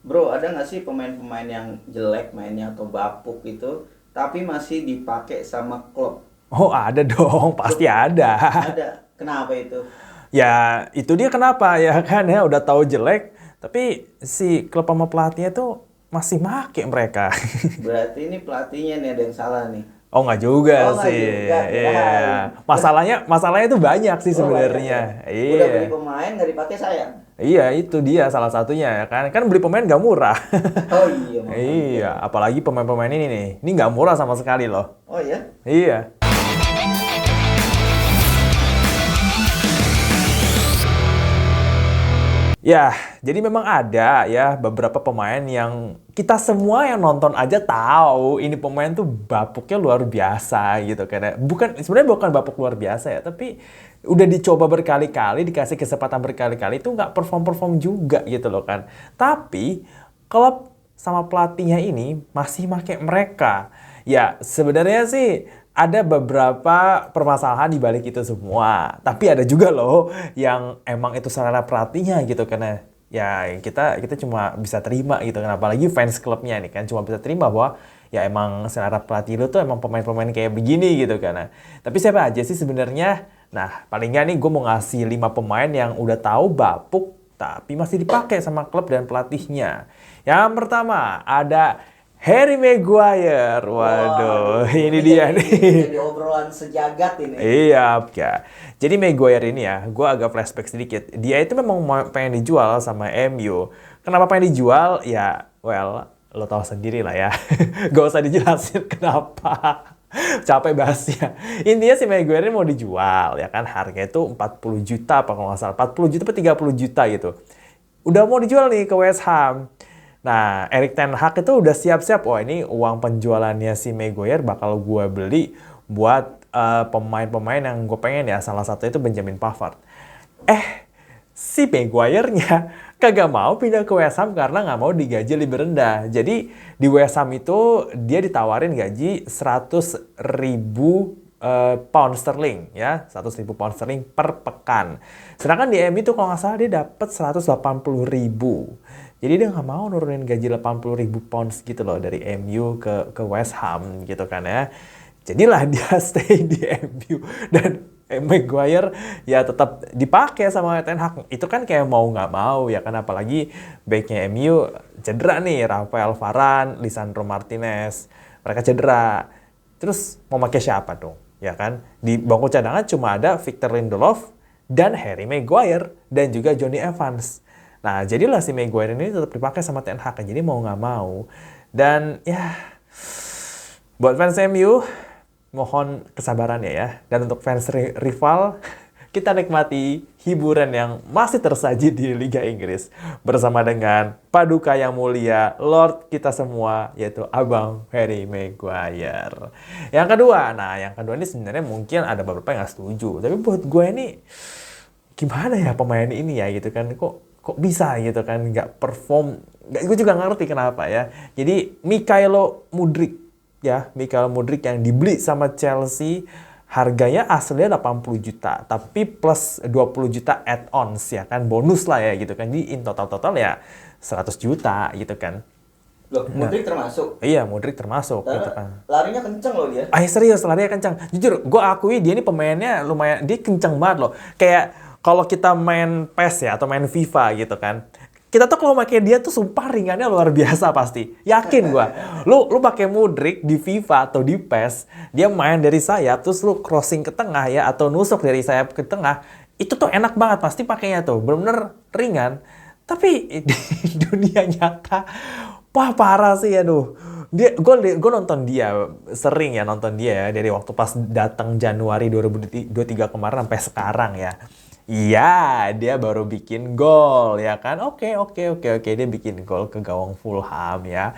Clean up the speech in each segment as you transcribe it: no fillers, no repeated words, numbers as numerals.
Bro, ada nggak sih pemain-pemain yang jelek mainnya atau bapuk gitu, tapi masih dipakai sama klub? Oh ada dong, pasti Loh, ada. ada. Kenapa itu? Ya itu dia kenapa ya kan ya udah tahu jelek, tapi si klub sama pelatihnya tuh masih make mereka. Berarti ini pelatihnya nih ada yang salah nih. Oh nggak juga Oh nggak sih, juga, kirain. iya. Masalahnya itu banyak sih Oh banyak ya. sebenarnya, Udah beli iya. pemain nggak dipakai sayang. Iya itu dia salah satunya ya kan, kan beli pemain nggak murah. Oh iya makanya. Iya, apalagi pemain-pemain ini nih, ini nggak murah sama sekali loh. Oh ya. Iya. Ya, jadi memang ada ya beberapa pemain yang kita semua yang nonton aja tahu ini pemain tuh bapuknya luar biasa gitu karena bukan sebenarnya bukan bapuk luar biasa ya, tapi udah dicoba berkali-kali, dikasih kesempatan berkali-kali itu nggak perform-perform juga gitu loh kan. Tapi klub sama pelatihnya ini masih pakai mereka. Ya, sebenarnya sih ada beberapa permasalahan di balik itu semua. Tapi ada juga loh yang emang itu sarana pelatihnya gitu karena ya kita cuma bisa terima gitu kan apalagi fans klubnya nih kan cuma bisa terima bahwa ya emang selera pelatih lu tuh emang pemain-pemain kayak begini gitu kan. Nah, tapi siapa aja sih sebenarnya? Nah, paling nggak nih gue mau ngasih 5 pemain yang udah tahu bapuk tapi masih dipakai sama klub dan pelatihnya. Yang pertama ada Harry Maguire. Waduh, Waduh, ini ini dia jadi nih. jadi obrolan sejagat ini. Iya, ya. Jadi Maguire ini ya, gue agak flashback sedikit. Dia itu memang pengen dijual sama MU. Kenapa pengen dijual? Ya, well, lo tahu sendiri lah ya. Gak usah dijelasin kenapa. Capek bahasnya. Intinya si Maguire ini mau dijual, ya kan. Harganya itu 40 juta apa kalau nggak salah. 40 juta atau 30 juta gitu. Udah mau dijual nih ke West Ham. Nah, Erik ten Hag itu udah siap-siap. Wah, ini uang penjualannya si Maguire bakal gue beli buat pemain-pemain yang gue pengen ya. Salah satu itu Benjamin Pavard. Si Maguire-nya kagak mau pindah ke West Ham karena nggak mau digaji lebih rendah. Jadi di West Ham itu dia ditawarin gaji 100.000 pound sterling ya, 100.000 pound sterling per pekan. Sedangkan di MU itu kalau nggak salah dia dapat 180.000. Jadi dia nggak mau nurunin gaji 80.000 pounds gitu loh dari MU ke West Ham gitu kan ya. Jadilah dia stay di MU dan Maguire ya tetap dipakai sama Ten Hag. Itu kan kayak mau nggak mau ya kan apalagi backnya MU cedera nih Rafael Varane, Lisandro Martinez. Mereka cedera. Terus mau pakai siapa dong? Ya kan? Di bangku cadangan cuma ada Victor Lindelof dan Harry Maguire dan juga Johnny Evans. Nah, jadilah si Maguire ini tetap dipakai sama Ten Hag. Jadi mau nggak mau. Dan ya buat fans MU mohon kesabaran ya. Dan untuk fans rival, kita nikmati hiburan yang masih tersaji di Liga Inggris bersama dengan Paduka yang mulia, Lord kita semua, yaitu Abang Harry Maguire. Yang kedua ini sebenarnya mungkin ada beberapa yang nggak setuju, tapi buat gue ini gimana ya pemain ini ya gitu kan, kok bisa gitu kan nggak perform, nggak, gue juga nggak ngerti kenapa ya. Jadi Mikael Mudryk yang dibeli sama Chelsea harganya aslinya 80 juta, tapi plus 20 juta add-ons ya kan, bonus lah ya gitu kan. Jadi in total ya 100 juta gitu kan. Loh, Nah, Mudrik termasuk. iya Mudryk termasuk gitu Karena kan. larinya kenceng loh dia. Serius, larinya kencang. Jujur, gue akui dia ini pemainnya lumayan, dia kencang banget loh. Kayak kalau kita main PES ya, atau main FIFA gitu kan. Kita tuh kalau pakai dia tuh sumpah ringannya luar biasa pasti. Yakin gue. Lu pakai Mudryk di FIFA atau di PES, dia main dari sayap, terus lu crossing ke tengah ya, atau nusuk dari sayap ke tengah. Itu tuh enak banget pasti pakainya tuh. Bener-bener ringan. Tapi di dunia nyata, wah parah sih aduh. Gue nonton dia sering ya nonton dia ya dari waktu pas datang Januari 2023 kemarin sampai sekarang ya. Iya, dia baru bikin gol ya kan. Oke, dia bikin gol ke gawang Fulham ya.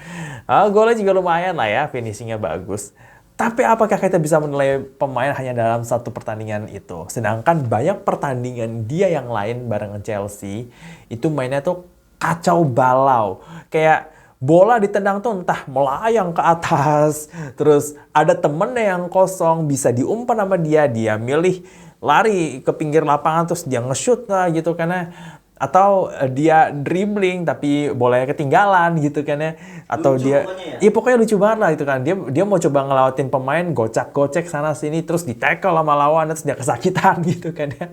Golnya juga lumayan lah ya, finishingnya bagus. Tapi apakah kita bisa menilai pemain hanya dalam satu pertandingan itu? Sedangkan banyak pertandingan dia yang lain bareng Chelsea itu mainnya tuh kacau balau. Kayak bola ditendang tuh entah melayang ke atas, terus ada temennya yang kosong bisa diumpan sama dia milih lari ke pinggir lapangan terus dia nge-shoot lah gitu karena Atau dia dribbling tapi bolanya ketinggalan gitu kan ya. Atau Lucu dia pokoknya ya? iya pokoknya lucu banget lah itu kan. Dia mau coba ngelawatin pemain, gocek-gocek sana sini terus di-tackle sama lawan terus dia kesakitan gitu kan ya.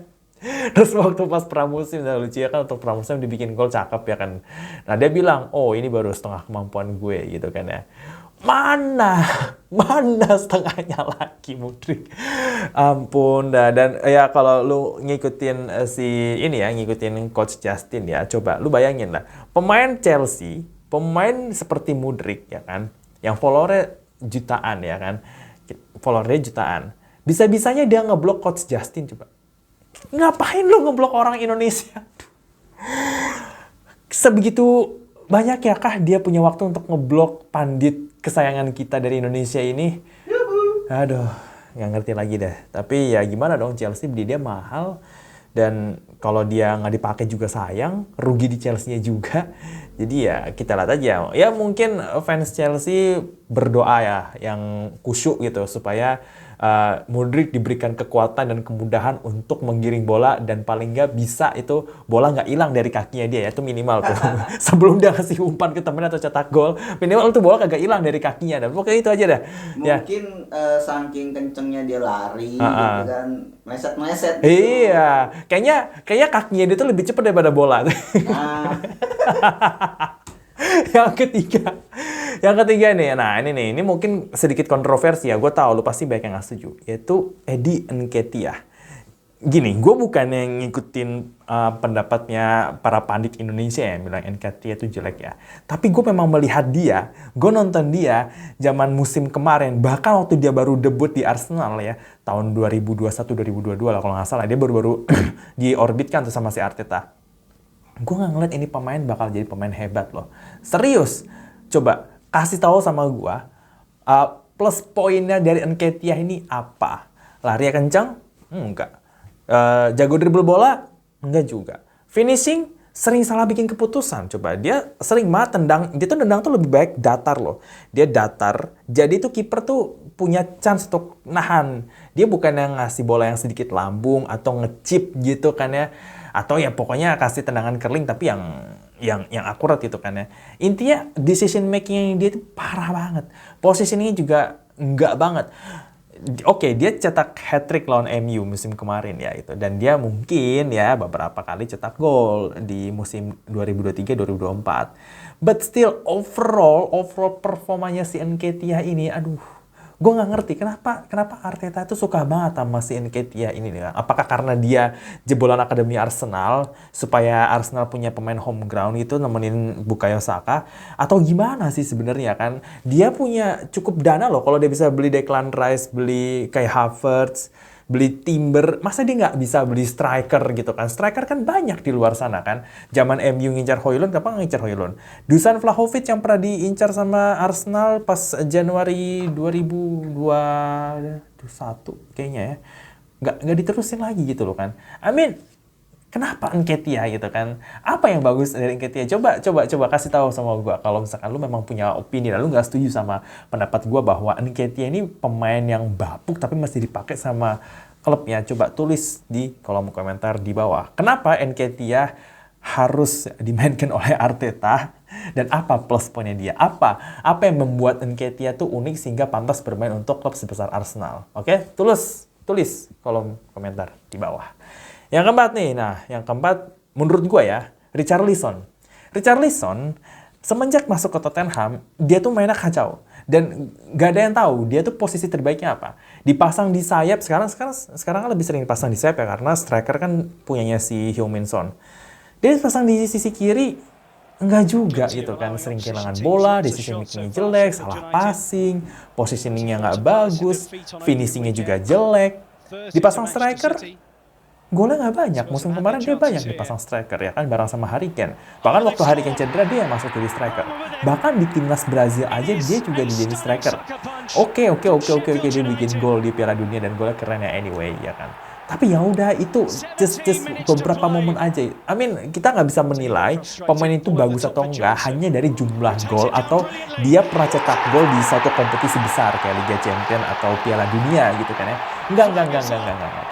Terus waktu pas pramusim, nah lucu ya kan, untuk pramusim dibikin gol cakep ya kan. Nah dia bilang, oh ini baru setengah kemampuan gue gitu kan ya. Mana, mana setengahnya lagi Mudrik. Ampun dah. Dan ya kalau lu ngikutin si ini ya, ngikutin Coach Justin ya, coba lu bayangin lah. Pemain Chelsea, pemain seperti Mudrik ya kan, yang followernya jutaan ya kan, followernya jutaan. Bisa-bisanya dia ngeblok Coach Justin coba. Ngapain lu ngeblok orang Indonesia? Sebegitu banyak ya kah dia punya waktu untuk ngeblok pandit kesayangan kita dari Indonesia ini? Aduh, nggak ngerti lagi deh. Tapi ya gimana dong, Chelsea beli dia mahal. Dan kalau dia nggak dipakai juga sayang, rugi di Chelsea-nya juga. Jadi ya kita lihat aja. Ya mungkin fans Chelsea berdoa ya, yang khusyuk gitu, supaya Mudrik diberikan kekuatan dan kemudahan untuk menggiring bola, dan paling nggak bisa itu bola nggak hilang dari kakinya dia ya, itu minimal tuh. Sebelum dia kasih umpan ke temen atau cetak gol, minimal itu bola kagak hilang dari kakinya. Dan pokoknya itu aja dah. Ya. Mungkin saking kencengnya dia lari gitu kan, meleset-meleset gitu. Iya, kayaknya kakinya dia tuh lebih cepat daripada bola. Nah, Yang ketiga nih, nah ini mungkin sedikit kontroversi ya, gue tahu lu pasti banyak yang nggak setuju, yaitu Eddie Nketiah. Gini, gue bukan yang ngikutin pendapatnya para pandit Indonesia yang bilang Nketiah itu jelek ya. Tapi gue memang melihat dia, gue nonton dia zaman musim kemarin, bahkan waktu dia baru debut di Arsenal ya, tahun 2021-2022 lah kalau nggak salah, dia baru-baru diorbitkan tuh sama si Arteta. Gue nggak ngeliat ini pemain bakal jadi pemain hebat loh. Serius, coba kasih tahu sama gue, plus poinnya dari Nketiah ini apa? Lari kencang? Enggak. Jago dribble bola? Enggak juga. Finishing? Sering salah bikin keputusan. Coba, dia sering banget tendang, dia tuh tendang tuh lebih baik datar loh. Dia datar, jadi tuh kiper tuh punya chance untuk nahan. Dia bukan yang ngasih bola yang sedikit lambung atau ngechip gitu kan ya. Atau ya pokoknya kasih tendangan curling tapi yang akurat gitu kan ya. Intinya decision making dia itu parah banget. Positioningnya juga enggak banget. Oke, dia cetak hat-trick lawan MU musim kemarin ya itu. Dan dia mungkin ya beberapa kali cetak gol di musim 2023-2024. But still overall performanya si Nketiah ini, aduh, gue nggak ngerti kenapa Arteta itu suka banget sama si Nketiah ini nih. Apakah karena dia jebolan akademi Arsenal supaya Arsenal punya pemain home ground itu nemenin Bukayo Saka, atau gimana sih sebenarnya kan? Dia punya cukup dana loh kalau dia bisa beli Declan Rice, beli Kai Havertz, beli Timber, masa dia nggak bisa beli striker gitu kan? Striker kan banyak di luar sana kan. Zaman MU ngincar Højlund, kenapa nggak ngincar Højlund? Dusan Vlahovic yang pernah diincar sama Arsenal pas Januari 2021 kayaknya ya. Nggak diterusin lagi gitu loh kan. I mean, kenapa Nketiah gitu kan? Apa yang bagus dari Nketiah? Coba kasih tahu sama gue. Kalau misalkan lu memang punya opini dan lu nggak setuju sama pendapat gue bahwa Nketiah ini pemain yang bapuk tapi masih dipakai sama klubnya, coba tulis di kolom komentar di bawah. Kenapa Nketiah harus dimainkan oleh Arteta dan apa plus poinnya dia? Apa yang membuat Nketiah tuh unik sehingga pantas bermain untuk klub sebesar Arsenal? Oke, tulis kolom komentar di bawah. Yang keempat nih, yang keempat menurut gue ya, Richarlison semenjak masuk ke Tottenham, dia tuh mainnya kacau. Dan gak ada yang tahu dia tuh posisi terbaiknya apa. Dipasang di sayap, sekarang kan lebih sering dipasang di sayap ya, karena striker kan punyanya si Heung-min Son. Dia dipasang di sisi kiri, enggak juga gitu kan. Sering kehilangan bola, decision making-nya jelek, salah passing, positioning-nya nggak bagus, finishing-nya juga jelek. Dipasang striker, golnya nggak banyak. Musim kemarin dia banyak dipasang striker ya kan, bareng sama Harry Kane. Bahkan waktu Harry Kane cedera dia yang masuk jadi striker. Bahkan di timnas Brazil aja dia juga jadi striker. Oke, dia bikin gol di Piala Dunia dan golnya keren ya anyway ya kan. Tapi ya udah, itu just beberapa momen aja. I mean, kita nggak bisa menilai pemain itu bagus atau enggak hanya dari jumlah gol atau dia pernah cetak gol di satu kompetisi besar kayak Liga Champions atau Piala Dunia gitu kan ya. Enggak.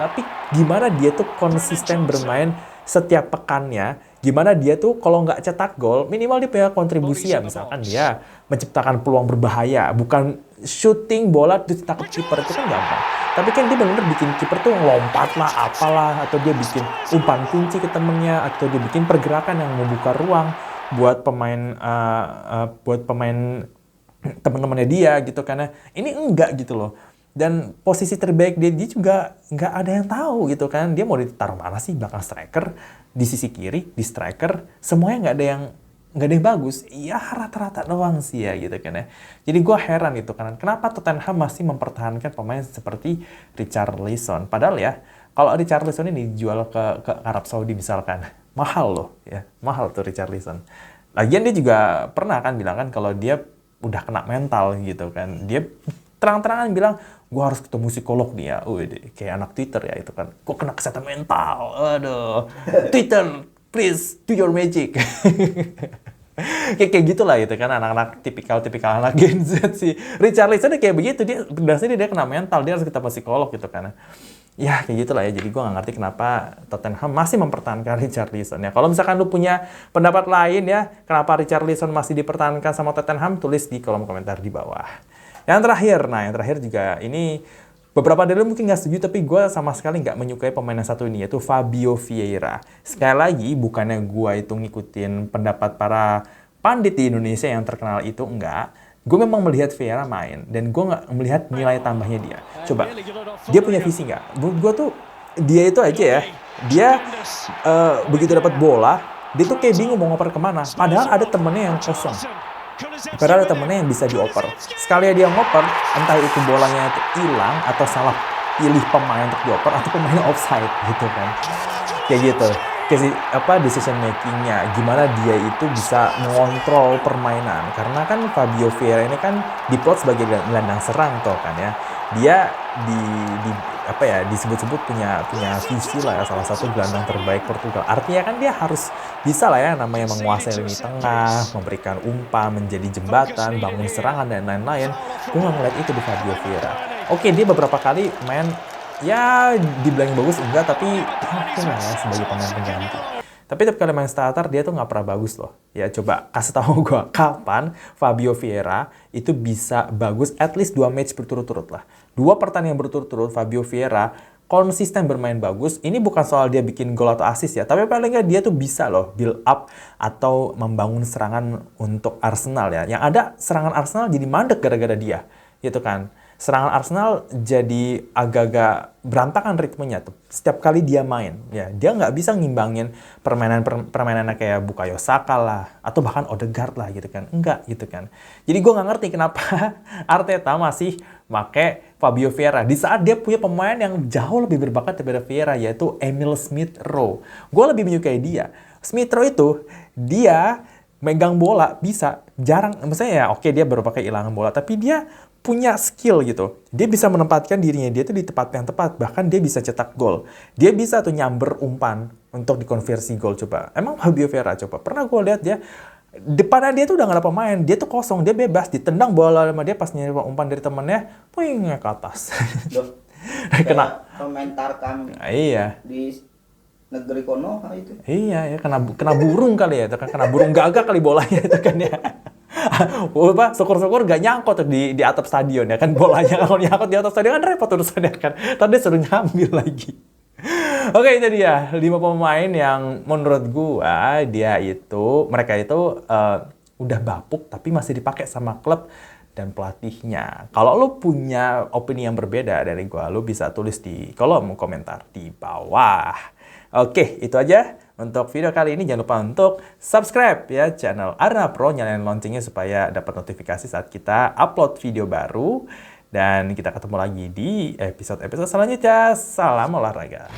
Tapi gimana dia tuh konsisten bermain setiap pekannya, gimana dia tuh kalau nggak cetak gol, minimal dia punya kontribusi ya. Misalkan dia menciptakan peluang berbahaya, bukan shooting bola ditangkap kiper, itu kan gampang. Tapi kan dia benar-benar bikin kiper tuh lompat lah, apalah, atau dia bikin umpan kunci ke temennya, atau dia bikin pergerakan yang membuka ruang buat pemain teman-temannya dia gitu, karena ini enggak gitu loh. Dan posisi terbaik dia juga nggak ada yang tahu gitu kan. Dia mau ditaruh mana sih? Belakang striker, di sisi kiri, di striker, semuanya nggak ada yang bagus. Ya rata-rata doang sih ya gitu kan ya. Jadi gue heran gitu kan. Kenapa Tottenham masih mempertahankan pemain seperti Richarlison? Padahal ya, kalau Richarlison ini dijual ke Arab Saudi misalkan, mahal loh ya. Mahal tuh Richarlison. Lagian dia juga pernah kan bilang kan kalau dia udah kena mental gitu kan. Dia terang-terangan bilang, gue harus ketemu psikolog nih ya. Kayak anak Twitter ya itu kan. Gue kena kesehatan mental. Aduh. Twitter, please do your magic. kayak gitulah gitu kan, anak-anak tipikal anak Gen Z sih. Richarlison kayak begitu, dia kena mental, dia harus ketemu psikolog gitu kan. Ya kayak gitulah ya. Jadi gue nggak ngerti kenapa Tottenham masih mempertahankan Richarlison ya. Kalau misalkan lu punya pendapat lain ya, kenapa Richarlison masih dipertahankan sama Tottenham, tulis di kolom komentar di bawah. Yang terakhir juga ini beberapa dari lu mungkin nggak setuju, tapi gue sama sekali nggak menyukai pemain yang satu ini, yaitu Fabio Vieira. Sekali lagi, bukannya gue itu ngikutin pendapat para pandit di Indonesia yang terkenal itu, enggak. Gue memang melihat Vieira main, dan gue nggak melihat nilai tambahnya dia. Coba, dia punya visi nggak? Menurut gue tuh, dia itu aja ya, dia begitu dapat bola, dia tuh kayak bingung mau ngoper kemana. Padahal ada temennya yang kosong. Padahal ada temennya yang bisa dioper. Sekali dia ngoper, entah itu bolanya itu hilang atau salah pilih pemain untuk dioper atau pemainnya offside gitu kan. Kayak gitu. Decision makingnya, gimana dia itu bisa mengontrol permainan. Karena kan Fabio Vieira ini kan diplot sebagai gelandang serang toh kan ya. Dia disebut-sebut punya visi lah ya, salah satu gelandang terbaik Portugal. Artinya kan dia harus bisa lah ya namanya menguasai lini tengah, memberikan umpan, menjadi jembatan, bangun serangan dan lain-lain. Gue nggak ngeliat itu di Fabio Vieira. Oke, dia beberapa kali main ya dibilang bagus enggak, tapi oke lah ya sebagai pemain pengganti. Tapi tiap kali main starter dia tuh nggak pernah bagus loh. Ya coba kasih tahu gue kapan Fabio Vieira itu bisa bagus at least 2 match berturut-turut lah. 2 pertandingan berturut-turut Fabio Vieira konsisten bermain bagus. Ini bukan soal dia bikin gol atau assist ya, tapi paling nggak dia tuh bisa loh build up atau membangun serangan untuk Arsenal ya. Yang ada serangan Arsenal jadi mandek gara-gara dia, gitu kan. Serangan Arsenal jadi agak-agak berantakan ritmenya tuh. Setiap kali dia main, ya dia nggak bisa ngimbangin permainannya kayak Bukayo Saka lah, atau bahkan Odegaard lah gitu kan. Enggak gitu kan. Jadi gue nggak ngerti kenapa Arteta masih make Fabio Vieira di saat dia punya pemain yang jauh lebih berbakat daripada Vieira, yaitu Emil Smith Rowe. Gue lebih menyukai dia. Smith Rowe itu dia megang bola bisa jarang, misalnya ya oke dia baru pakai hilangan bola, tapi dia punya skill gitu. Dia bisa menempatkan dirinya dia tuh di tempat yang tepat, bahkan dia bisa cetak gol. Dia bisa tuh nyamber umpan untuk dikonversi gol. Coba, emang Fabio Vieira coba pernah gue lihat dia depannya dia tuh udah gak ada pemain, dia tuh kosong, dia bebas ditendang bola sama dia pas nyari umpan dari temennya, puingnya ke atas. Kena komentarkan. Iya. Di negeri Konoha itu. Iya ya, kena burung kali ya, itu kan kena burung gagak kali bolanya itu kan ya. Syukur-syukur gak nyangkut di atap stadion ya kan bolanya. Kalau nyangkut di atap stadion kan repot urusannya kan. Tadi suruh ngambil lagi. Oke, itu dia 5 pemain yang menurut gua mereka itu udah bapuk tapi masih dipakai sama klub dan pelatihnya. Kalau lo punya opini yang berbeda dari gua, lo bisa tulis di kolom komentar di bawah. Oke, itu aja untuk video kali ini. Jangan lupa untuk subscribe ya channel Arna Pro, nyalain loncengnya supaya dapat notifikasi saat kita upload video baru. Dan kita ketemu lagi di episode-episode selanjutnya. Salam olahraga.